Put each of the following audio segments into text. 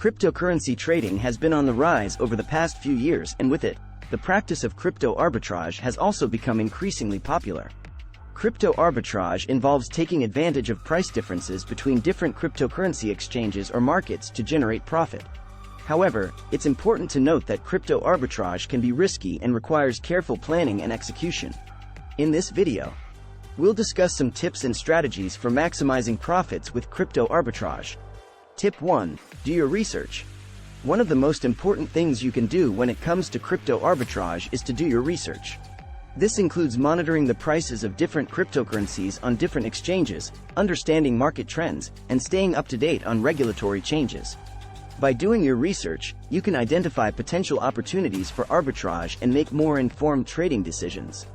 Cryptocurrency trading has been on the rise over the past few years, and with it, the practice of crypto arbitrage has also become increasingly popular. Crypto arbitrage involves taking advantage of price differences between different cryptocurrency exchanges or markets to generate profit. However, it's important to note that crypto arbitrage can be risky and requires careful planning and execution. In this video, we'll discuss some tips and strategies for maximizing profits with crypto arbitrage. Tip 1. Do your research. One of the most important things you can do when it comes to crypto arbitrage is to do your research. This includes monitoring the prices of different cryptocurrencies on different exchanges, understanding market trends, and staying up to date on regulatory changes. By doing your research, you can identify potential opportunities for arbitrage and make more informed trading decisions.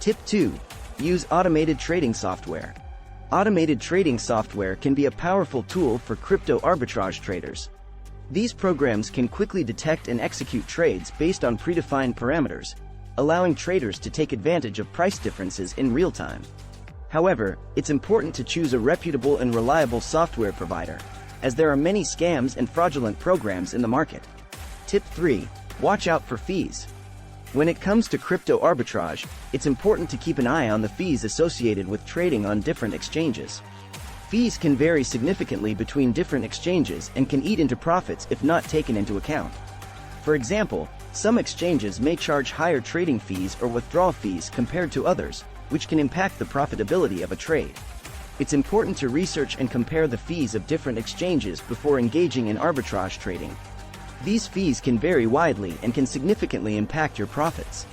Tip 2. Use automated trading software. Automated trading software can be a powerful tool for crypto arbitrage traders. These programs can quickly detect and execute trades based on predefined parameters, allowing traders to take advantage of price differences in real time. However, it's important to choose a reputable and reliable software provider, as there are many scams and fraudulent programs in the market. Tip 3. Watch out for fees. When it comes to crypto arbitrage, it's important to keep an eye on the fees associated with trading on different exchanges. Fees can vary significantly between different exchanges and can eat into profits if not taken into account. For example, some exchanges may charge higher trading fees or withdrawal fees compared to others, which can impact the profitability of a trade. It's important to research and compare the fees of different exchanges before engaging in arbitrage trading. These fees can vary widely and can significantly impact your profits.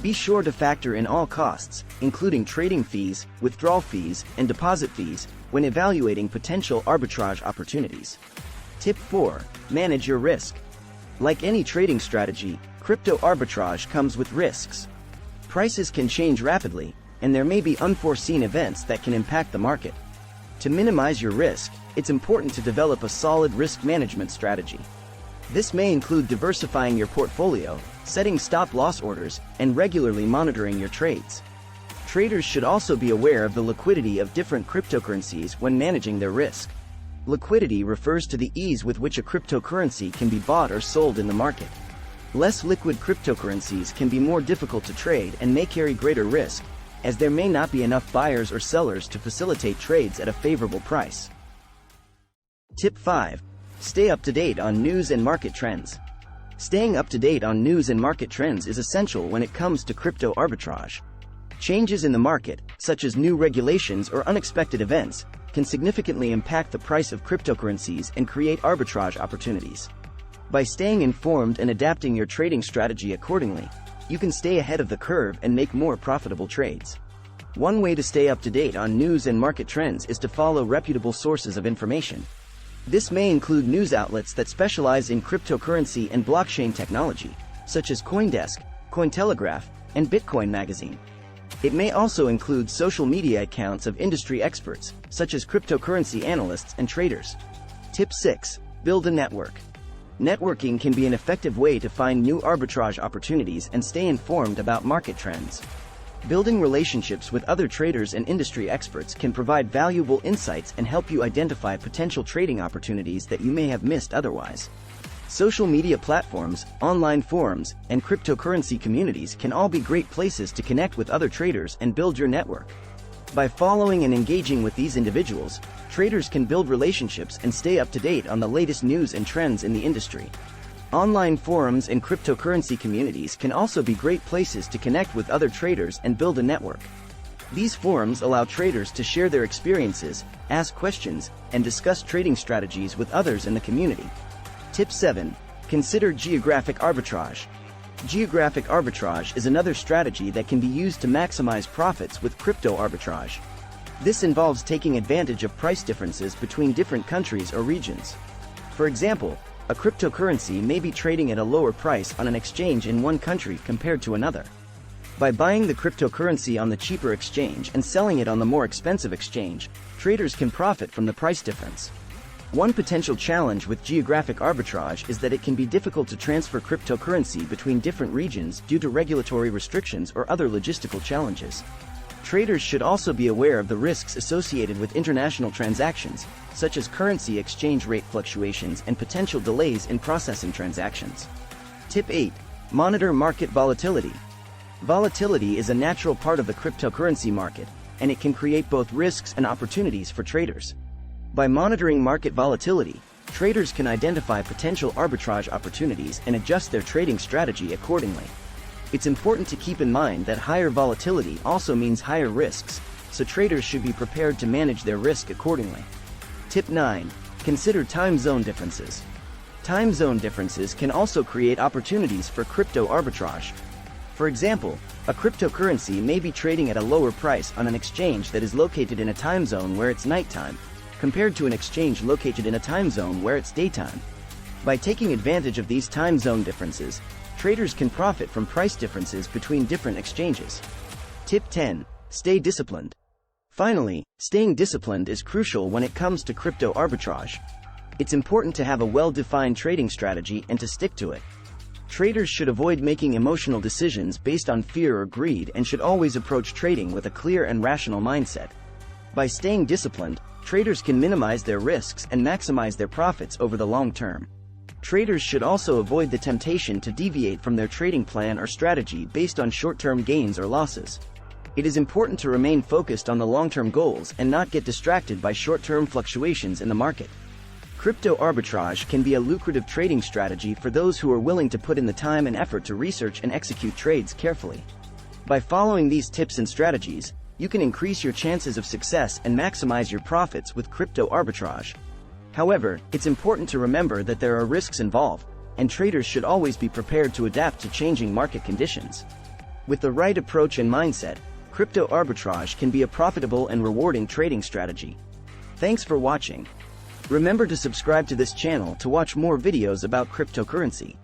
Be sure to factor in all costs, including trading fees, withdrawal fees, and deposit fees, when evaluating potential arbitrage opportunities. Tip 4. Manage your risk. Like any trading strategy, crypto arbitrage comes with risks. Prices can change rapidly, and there may be unforeseen events that can impact the market. To minimize your risk, it's important to develop a solid risk management strategy. This may include diversifying your portfolio, setting stop-loss orders, and regularly monitoring your trades. Traders should also be aware of the liquidity of different cryptocurrencies when managing their risk. Liquidity refers to the ease with which a cryptocurrency can be bought or sold in the market. Less liquid cryptocurrencies can be more difficult to trade and may carry greater risk, as there may not be enough buyers or sellers to facilitate trades at a favorable price. Tip 5. Stay up to date on news and market trends. Staying up to date on news and market trends is essential when it comes to crypto arbitrage. Changes in the market, such as new regulations or unexpected events, can significantly impact the price of cryptocurrencies and create arbitrage opportunities. By staying informed and adapting your trading strategy accordingly, you can stay ahead of the curve and make more profitable trades. One way to stay up to date on news and market trends is to follow reputable sources of information. This may include news outlets that specialize in cryptocurrency and blockchain technology, such as CoinDesk, Cointelegraph, and Bitcoin Magazine. It may also include social media accounts of industry experts, such as cryptocurrency analysts and traders. Tip 6. Build a network. Networking can be an effective way to find new arbitrage opportunities and stay informed about market trends. Building relationships with other traders and industry experts can provide valuable insights and help you identify potential trading opportunities that you may have missed otherwise. Social media platforms, online forums, and cryptocurrency communities can all be great places to connect with other traders and build your network. By following and engaging with these individuals, traders can build relationships and stay up to date on the latest news and trends in the industry. Online forums and cryptocurrency communities can also be great places to connect with other traders and build a network. These forums allow traders to share their experiences, ask questions, and discuss trading strategies with others in the community. Tip 7. Consider geographic arbitrage. Geographic arbitrage is another strategy that can be used to maximize profits with crypto arbitrage. This involves taking advantage of price differences between different countries or regions. For example, a cryptocurrency may be trading at a lower price on an exchange in one country compared to another. By buying the cryptocurrency on the cheaper exchange and selling it on the more expensive exchange, traders can profit from the price difference. One potential challenge with geographic arbitrage is that it can be difficult to transfer cryptocurrency between different regions due to regulatory restrictions or other logistical challenges. Traders should also be aware of the risks associated with international transactions, such as currency exchange rate fluctuations and potential delays in processing transactions. Tip 8. Monitor market volatility. Volatility is a natural part of the cryptocurrency market, and it can create both risks and opportunities for traders. By monitoring market volatility, traders can identify potential arbitrage opportunities and adjust their trading strategy accordingly. It's important to keep in mind that higher volatility also means higher risks, so traders should be prepared to manage their risk accordingly. Tip 9. Consider time zone differences. Time zone differences can also create opportunities for crypto arbitrage. For example, a cryptocurrency may be trading at a lower price on an exchange that is located in a time zone where it's nighttime, compared to an exchange located in a time zone where it's daytime. By taking advantage of these time zone differences, traders can profit from price differences between different exchanges. Tip 10. Stay disciplined. Finally, staying disciplined is crucial when it comes to crypto arbitrage. It's important to have a well-defined trading strategy and to stick to it. Traders should avoid making emotional decisions based on fear or greed and should always approach trading with a clear and rational mindset. By staying disciplined, traders can minimize their risks and maximize their profits over the long term. Traders should also avoid the temptation to deviate from their trading plan or strategy based on short-term gains or losses. It is important to remain focused on the long-term goals and not get distracted by short-term fluctuations in the market. Crypto arbitrage can be a lucrative trading strategy for those who are willing to put in the time and effort to research and execute trades carefully. By following these tips and strategies, you can increase your chances of success and maximize your profits with crypto arbitrage. However, it's important to remember that there are risks involved, and traders should always be prepared to adapt to changing market conditions. With the right approach and mindset, crypto arbitrage can be a profitable and rewarding trading strategy. Thanks for watching. Remember to subscribe to this channel to watch more videos about cryptocurrency.